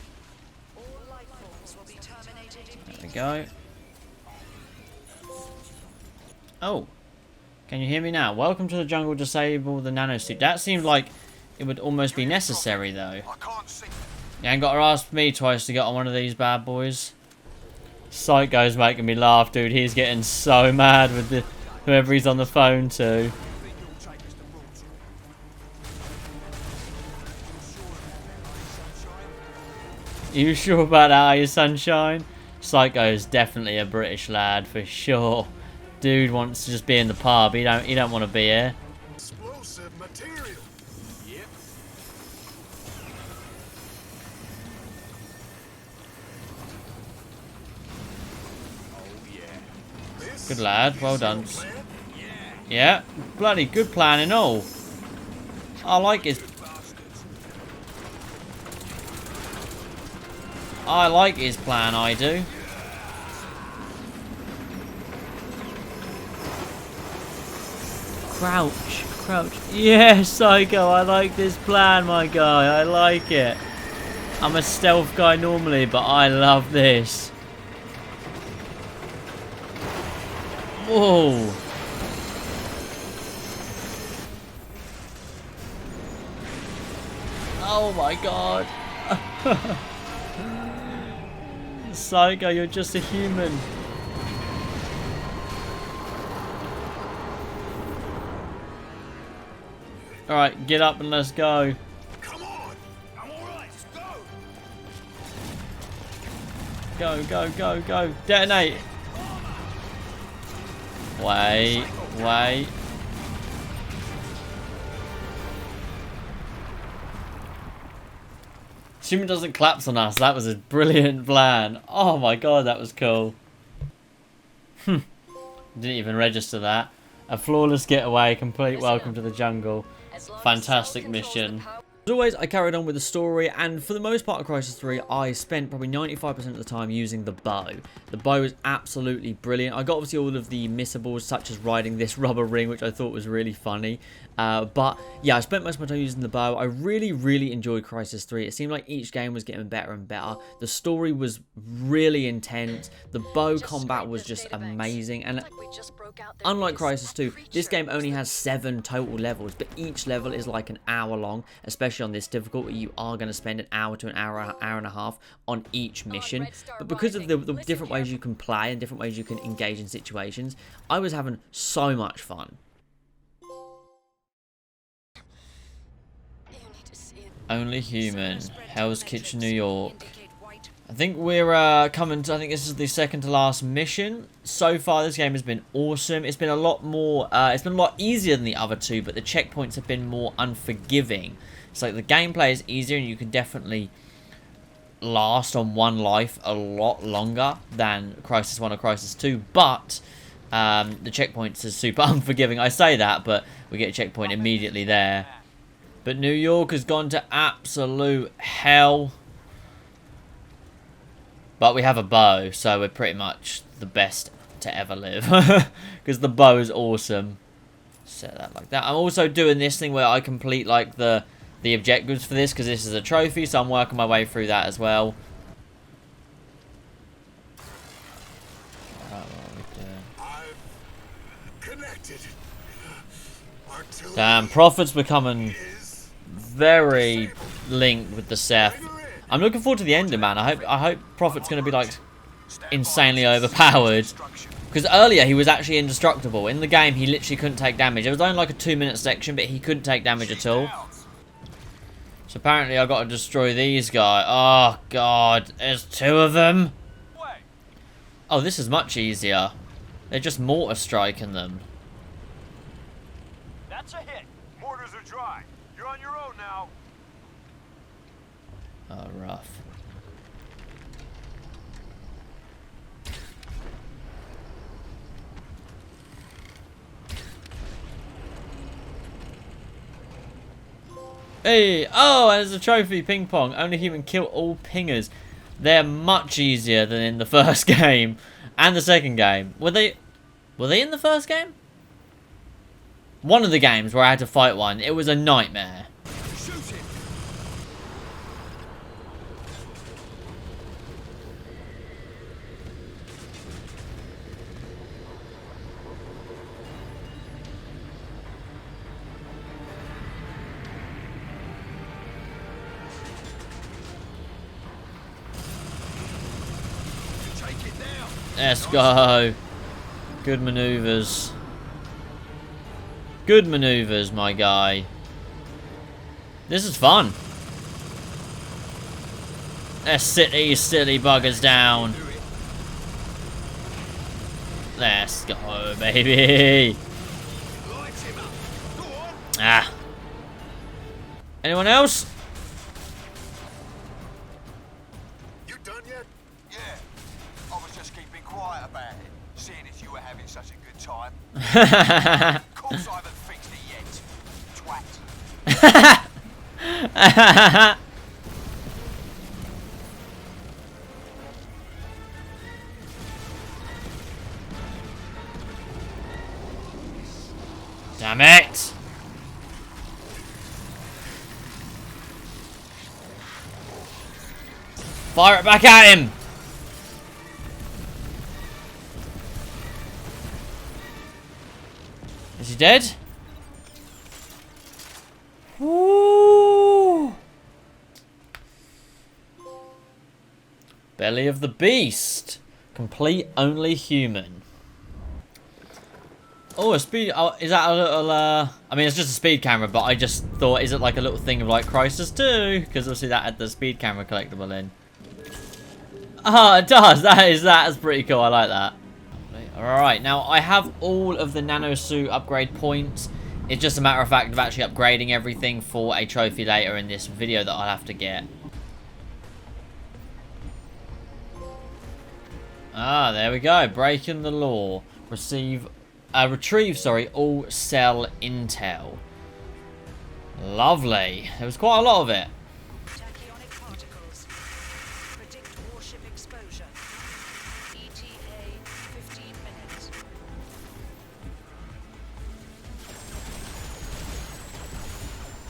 All life forms will be terminated There we immediately. go. Oh. Can you hear me now? Welcome to the jungle, disable the nanosuit. That seemed like it would almost be necessary though. I can't see. You ain't got to ask me twice to get on one of these bad boys. Psycho's making me laugh, dude. He's getting so mad with the whoever he's on the phone to. You sure about that, are you, sunshine? Psycho's definitely a British lad for sure. Dude wants to just be in the pub. He don't want to be here. Explosive material. Yep. Good lad. Well done. Yeah. Bloody good plan and all. I like his... I like his plan, I do. Crouch. Crouch. Yes, Psycho. I like this plan, my guy. I like it. I'm a stealth guy normally, but I love this. Whoa. Oh my god. Psycho, you're just a human. Alright, get up and let's go. Come on! I'm alright, just go! Go, go, go, go. Detonate. Wait, wait. Assuming it doesn't collapse on us. That was a brilliant plan. Oh my god, that was cool. Didn't even register that. A flawless getaway, complete welcome to the jungle. Fantastic mission. As always, I carried on with the story, and for the most part of Crysis 3, I spent probably 95% of the time using the bow. The bow is absolutely brilliant. I got obviously all of the missables, such as riding this rubber ring, which I thought was really funny. But yeah, I spent most of my time using the bow. I really enjoyed Crysis 3. It seemed like each game was getting better and better. The story was really intense. The bow combat was just amazing. And unlike Crysis 2, this game only has 7 total levels, but each level is like an hour long, especially on this difficulty. You are going to spend an hour to an hour and a half on each mission. But because of the different ways you can play and different ways you can engage in situations, I was having so much fun. Only Human, Hell's Kitchen, New York. I think we're coming to, I think this is the second to last mission. So far, this game has been awesome. It's been a lot more, it's been a lot easier than the other two, but the checkpoints have been more unforgiving. So the gameplay is easier, and you can definitely last on one life a lot longer than Crysis 1 or Crysis 2, but the checkpoints are super unforgiving. I say that, but we get a checkpoint immediately there. But New York has gone to absolute hell. But we have a bow, so we're pretty much the best to ever live. Because the bow is awesome. Set that like that. I'm also doing this thing where I complete like the objectives for this, because this is a trophy, so I'm working my way through that as well. What are we doing? I've connected. Damn, Prophet's becoming very linked with the Seth. I'm looking forward to the ending, man. I hope Prophet's going to be like insanely overpowered. Because earlier he was actually indestructible. In the game he literally couldn't take damage. It was only like a 2-minute section, but he couldn't take damage at all. So apparently I got to destroy these guys. Oh god, there's 2 of them. Oh, this is much easier. They're just mortar striking them. That's a hit. Mortars are dry. You're on your own now. Oh, rough. Hey! Oh, and there's a trophy, ping pong. Only Human kill all pingers. They're much easier than in the first game and the second game. Were they in the first game? One of the games where I had to fight one, it was a nightmare. Shoot it! Take it down. Let's go. Good maneuvers. Good maneuvers, my guy. This is fun. Let's sit these silly buggers down. Let's go, baby. Ah. Anyone else? You done yet? Yeah. I was just keeping quiet about it. seeing as you were having such a good time. Of course I haven't fixed it yet. Twat. Damn it! Fire it back at him! Is he dead? Woo! Belly of the Beast. Complete only human. Oh, a speed. Oh, is that a little? I mean, it's just a speed camera, but I just thought, is it like a little thing of like Crysis 2? Because obviously that had the speed camera collectible in. Oh, it does. That's pretty cool. I like that. Alright, now I have all of the nanosuit upgrade points. It's just a matter of fact of actually upgrading everything for a trophy later in this video that I'll have to get. Ah, there we go. Breaking the law. Retrieve, all cell intel. Lovely. There was quite a lot of it. Tachyonic particles. Predict warship exposure. ETA 15 minutes.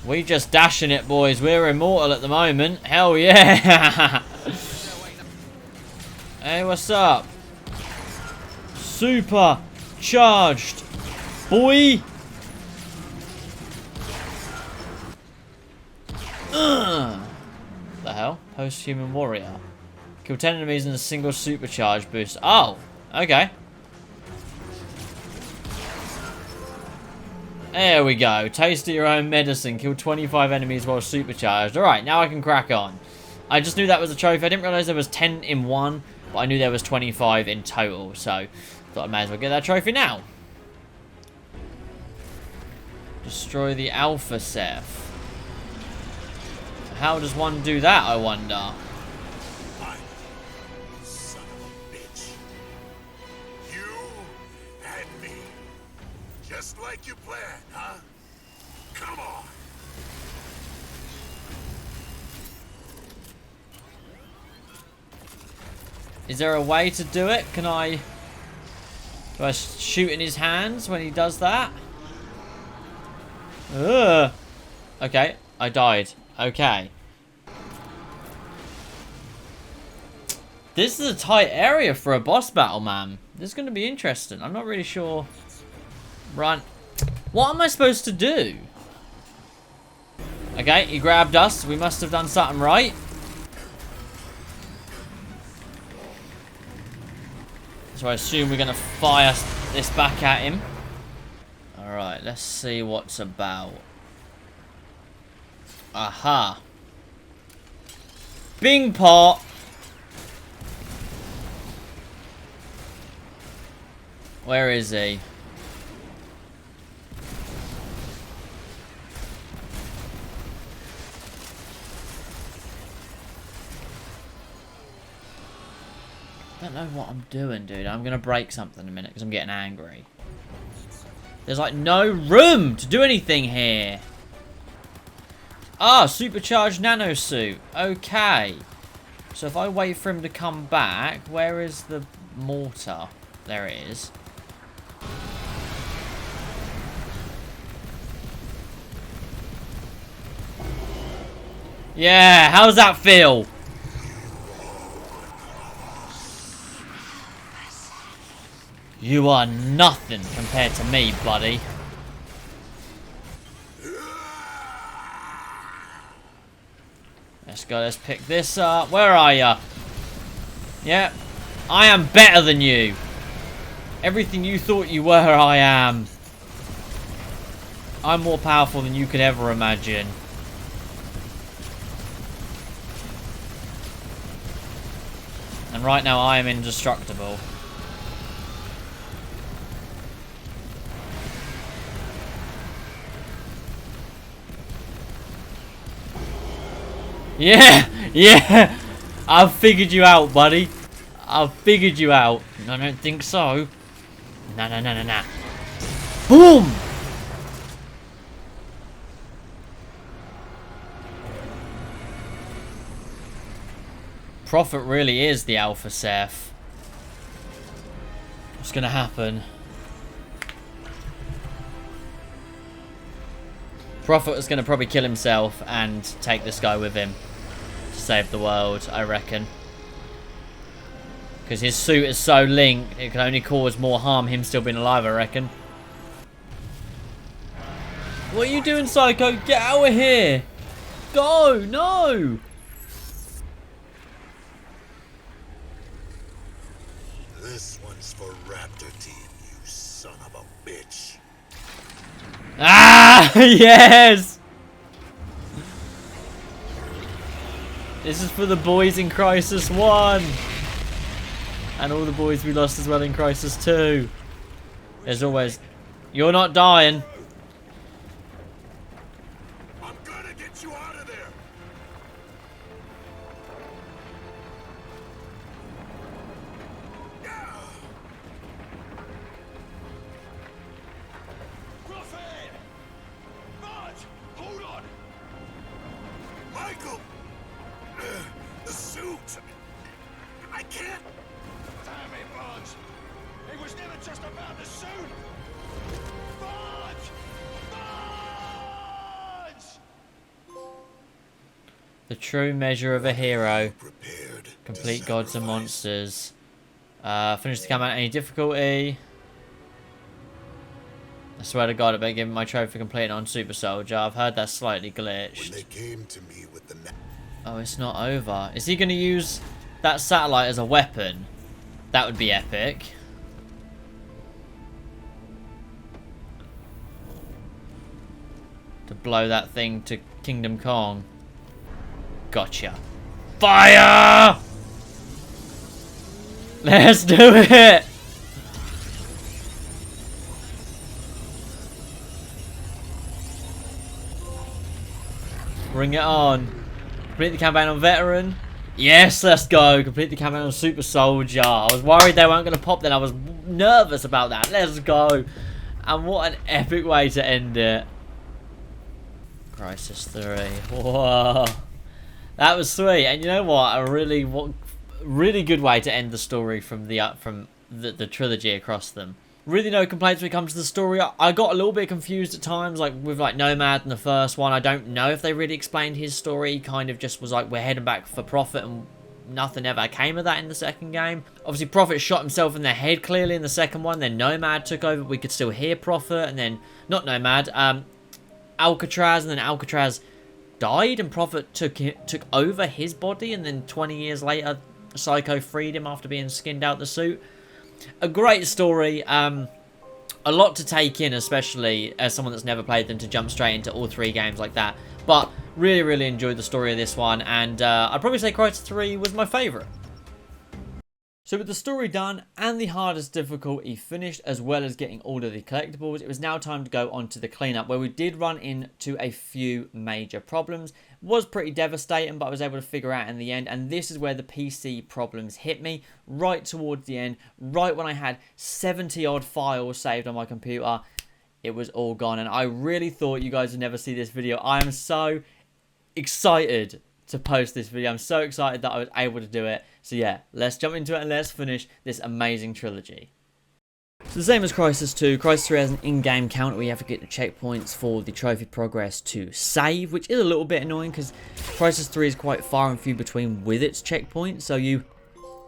We just dashing it, boys. We're immortal at the moment. Hell yeah. Hey, what's up? Super charged, boy. The hell? Post-human warrior. Kill 10 enemies in a single supercharge boost. Oh, okay. There we go. Taste of your own medicine. Kill 25 enemies while supercharged. Alright, now I can crack on. I just knew that was a trophy. I didn't realise there was 10 in one, but I knew there was 25 in total. So, thought I may as well get that trophy now. Destroy the Alpha Ceph. How does one do that, I wonder? Son of a bitch. You and me. Just like you planned, huh? Come on. Is there a way to do it? Can I... Do I shoot in his hands when he does that? Ugh. Okay, I died. Okay. This is a tight area for a boss battle, man. This is going to be interesting. I'm not really sure. Run. What am I supposed to do? Okay, he grabbed us. We must have done something right. So I assume we're going to fire this back at him. Alright, let's see what's about. Aha. Bing pot. Where is he? I don't know what I'm doing, dude. I'm going to break something in a minute because I'm getting angry. There's like no room to do anything here. Ah, supercharged nanosuit. Okay. So if I wait for him to come back, where is the mortar? There it is. Yeah, how's that feel? You are nothing compared to me, buddy. Let's go, let's pick this up. Where are ya? Yep. I am better than you. Everything you thought you were, I am. I'm more powerful than you could ever imagine. And right now I am indestructible. Yeah, yeah. I've figured you out, buddy. I've figured you out. I don't think so. Nah, nah, nah, nah, nah. Boom! Prophet really is the Alpha Ceph. What's gonna happen? Prophet is gonna probably kill himself and take this guy with him to save the world, I reckon. Because his suit is so linked, it can only cause more harm him still being alive, I reckon. What are you doing, Psycho? Get out of here! Go! No! This one's for Raptor Team, you son of a bitch. Ah! Yes! This is for the boys in Crysis 1. And all the boys we lost as well in Crysis 2. As always, you're not dying. I'm gonna get you out of there. Prophet! Bud! Hold on! Michael! The suit! I can't! Damn it, Bud! It was never just about the suit! Bud! Bud! The true measure of a hero. Prepared. Complete gods and monsters. Finish the camera at any difficulty. I swear to God, I better give him my trophy completed on Super Soldier. I've heard that's slightly When glitched. they came to me with the Oh, it's not over. Is he going to use that satellite as a weapon? That would be epic. To blow that thing to Kingdom Kong. Gotcha. Fire! Let's do it! Bring it on. Complete the campaign on Veteran. Yes, let's go. Complete the campaign on Super Soldier. I was worried they weren't going to pop then. I was nervous about that. Let's go. And what an epic way to end it. Crysis 3. Whoa. That was sweet. And you know what? A really good way to end the story from the trilogy across them. Really no complaints when it comes to the story. I got a little bit confused at times, like with like Nomad in the first one. I don't know if they really explained his story. He kind of just was like, we're heading back for Prophet, and nothing ever came of that in the second game. Obviously, Prophet shot himself in the head clearly in the second one. Then Nomad took over. We could still hear Prophet, and then not Nomad, Alcatraz, and then Alcatraz died, and Prophet took over his body, and then 20 years later, Psycho freed him after being skinned out the suit. A great story, a lot to take in, especially as someone that's never played them, to jump straight into all three games like that. But really enjoyed the story of this one, and I'd probably say Crysis 3 was my favourite. So with the story done and the hardest difficulty finished, as well as getting all of the collectibles, it was now time to go on to the cleanup, where we did run into a few major problems. It was pretty devastating, but I was able to figure out in the end, and this is where the PC problems hit me, right towards the end, right when I had 70 odd files saved on my computer. It was all gone, and I really thought you guys would never see this video. I am so excited to post this video. I'm so excited that I was able to do it. So yeah, let's jump into it and let's finish this amazing trilogy. So the same as Crysis 2, Crysis 3 has an in-game counter where you have to get the checkpoints for the trophy progress to save, which is a little bit annoying because Crysis 3 is quite far and few between with its checkpoints, so you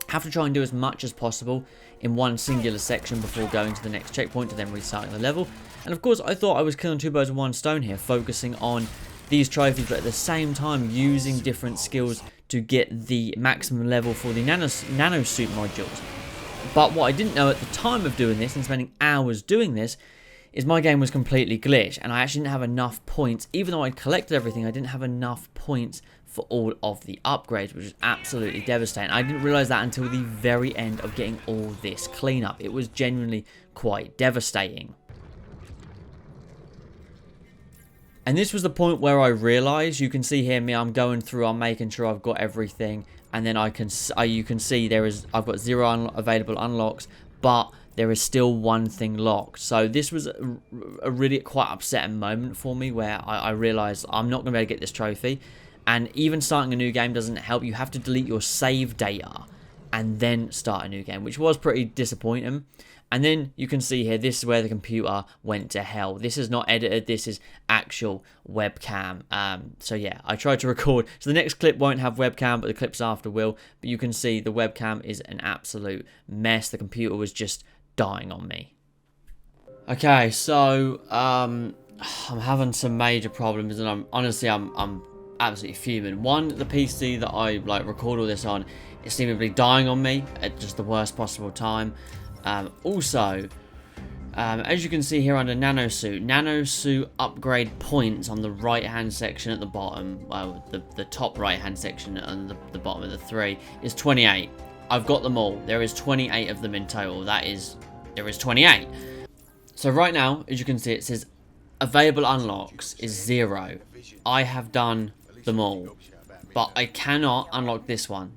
have to try and do as much as possible in one singular section before going to the next checkpoint to then restarting the level. And of course, I thought I was killing two birds with one stone here, focusing on these trophies, but at the same time using different skills to get the maximum level for the nanosuit modules. But what I didn't know at the time of doing this and spending hours doing this is my game was completely glitched, and I actually didn't have enough points. Even though I'd collected everything, I didn't have enough points for all of the upgrades, which was absolutely devastating. I didn't realize that until the very end of getting all this cleanup. It was genuinely quite devastating. And this was the point where I realized, you can see here me, I'm going through, I'm making sure I've got everything, and then you can see I've got 0 available unlocks, but there is still one thing locked. So this was a really quite upsetting moment for me, where I realised I'm not going to be able to get this trophy. And even starting a new game doesn't help. You have to delete your save data and then start a new game, which was pretty disappointing. And then you can see here, this is where the computer went to hell. This is not edited, this is actual webcam. So yeah, I tried to record. So the next clip won't have webcam, but the clips after will. But you can see the webcam is an absolute mess. The computer was just dying on me. Okay, so I'm having some major problems, and I'm absolutely fuming. One, the PC that I record all this on is seemingly dying on me at just the worst possible time. Also, as you can see here under nanosuit upgrade points on the right hand section at the bottom, well, the top right hand section and the bottom of the 3 is 28. I've got them all. There is 28 of them in total. There is 28. So right now, as you can see, it says available unlocks is 0. I have done them all, but I cannot unlock this one,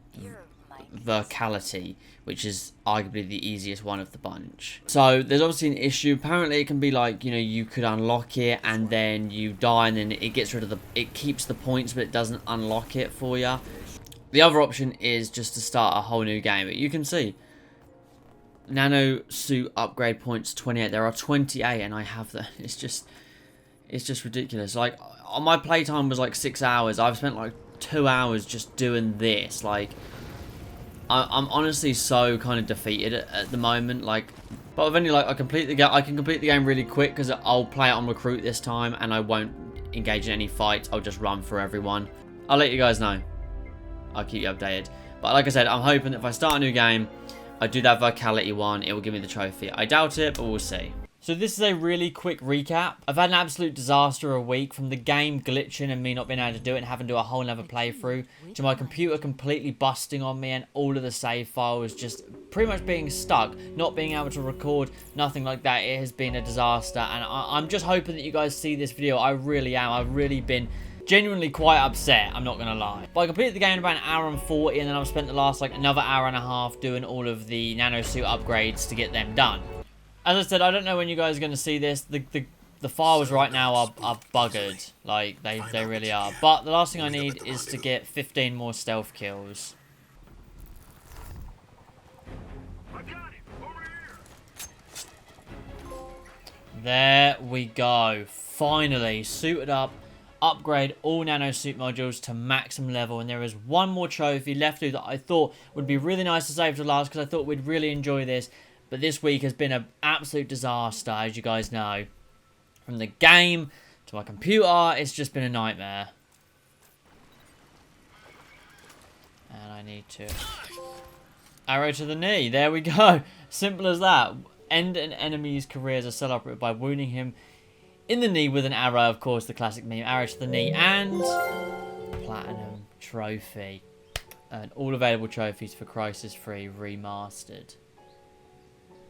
Verticality, which is arguably the easiest one of the bunch. So there's obviously an issue. Apparently it can be like, you know, you could unlock it and then you die and then it gets rid of it keeps the points, but it doesn't unlock it for you. The other option is just to start a whole new game. But you can see nano suit upgrade points 28. There are 28 and I have that. It's just ridiculous. Like, my playtime was like 6 hours. I've spent like 2 hours just doing this. Like, I'm honestly so kind of defeated at the moment. Like, but I've only I can complete the game really quick because I'll play it on recruit this time and I won't engage in any fights. I'll just run for everyone. I'll let you guys know. I'll keep you updated. But like I said, I'm hoping that if I start a new game, I do that Verticality one, it will give me the trophy. I doubt it, but we'll see. So this is a really quick recap. I've had an absolute disaster a week, from the game glitching and me not being able to do it and having to do a whole nother playthrough, to my computer completely busting on me and all of the save files just pretty much being stuck, not being able to record, nothing like that. It has been a disaster, and I'm just hoping that you guys see this video. I really am. I've really been genuinely quite upset, I'm not gonna lie. But I completed the game in about an hour and 40, and then I've spent the last another hour and a half doing all of the nanosuit upgrades to get them done. As I said, I don't know when you guys are gonna see this. The files right now are buggered, like they really are. But the last thing I need is to get 15 more stealth kills. There we go. Finally suited up. Upgrade all nanosuit modules to maximum level, and there is one more trophy left to do that I thought would be really nice to save to last, because I thought we'd really enjoy this. But this week has been an absolute disaster, as you guys know. From the game to my computer, it's just been a nightmare. And I need to arrow to the knee. There we go. Simple as that. End an enemy's career as a celebrate by wounding him in the knee with an arrow. Of course, the classic meme, arrow to the knee, and platinum trophy. And all available trophies for Crysis 3 Remastered.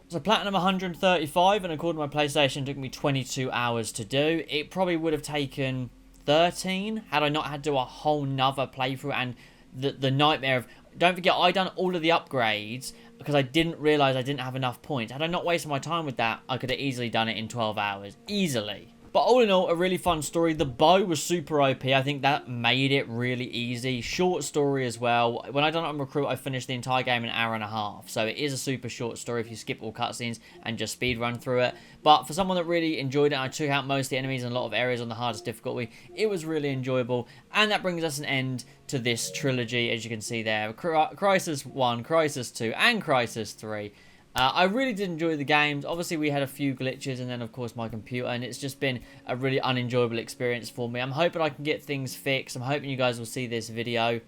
So platinum 135, and according to my PlayStation, it took me 22 hours to do. It probably would have taken 13 had I not had to do a whole nother playthrough, and the nightmare of... Don't forget, I done all of the upgrades because I didn't realise I didn't have enough points. Had I not wasted my time with that, I could have easily done it in 12 hours. Easily. But all in all, a really fun story. The bow was super OP. I think that made it really easy. Short story as well. When I done it on Recruit, I finished the entire game in an hour and a half. So it is a super short story if you skip all cutscenes and just speed run through it. But for someone that really enjoyed it, I took out most of the enemies in a lot of areas on the hardest difficulty. It was really enjoyable. And that brings us an end to this trilogy, as you can see there. Crysis 1, Crysis 2, and Crysis 3. I really did enjoy the games. Obviously, we had a few glitches, and then, of course, my computer, and it's just been a really unenjoyable experience for me. I'm hoping I can get things fixed. I'm hoping you guys will see this video.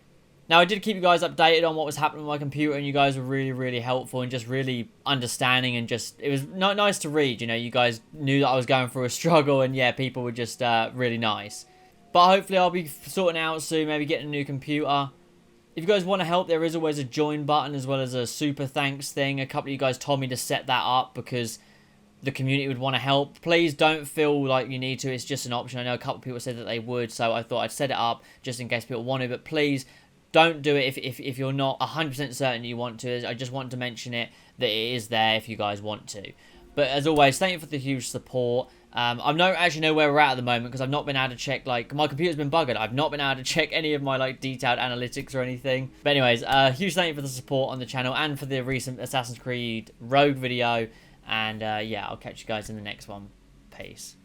Now, I did keep you guys updated on what was happening with my computer, and you guys were really, really helpful and just really understanding, and just, it was nice to read. You know, you guys knew that I was going through a struggle, and yeah, people were just really nice. But hopefully, I'll be sorting out soon, maybe getting a new computer. If you guys want to help, there is always a join button as well as a super thanks thing. A couple of you guys told me to set that up because the community would want to help. Please don't feel like you need to. It's just an option. I know a couple of people said that they would, so I thought I'd set it up just in case people want to. But please don't do it if you're not 100% certain you want to. I just want to mention it, that it is there if you guys want to. But as always, thank you for the huge support. I don't actually know where we're at the moment because I've not been able to check, like, my computer's been buggered. I've not been able to check any of my, like, detailed analytics or anything. But anyways, huge thank you for the support on the channel and for the recent Assassin's Creed Rogue video. And yeah, I'll catch you guys in the next one. Peace.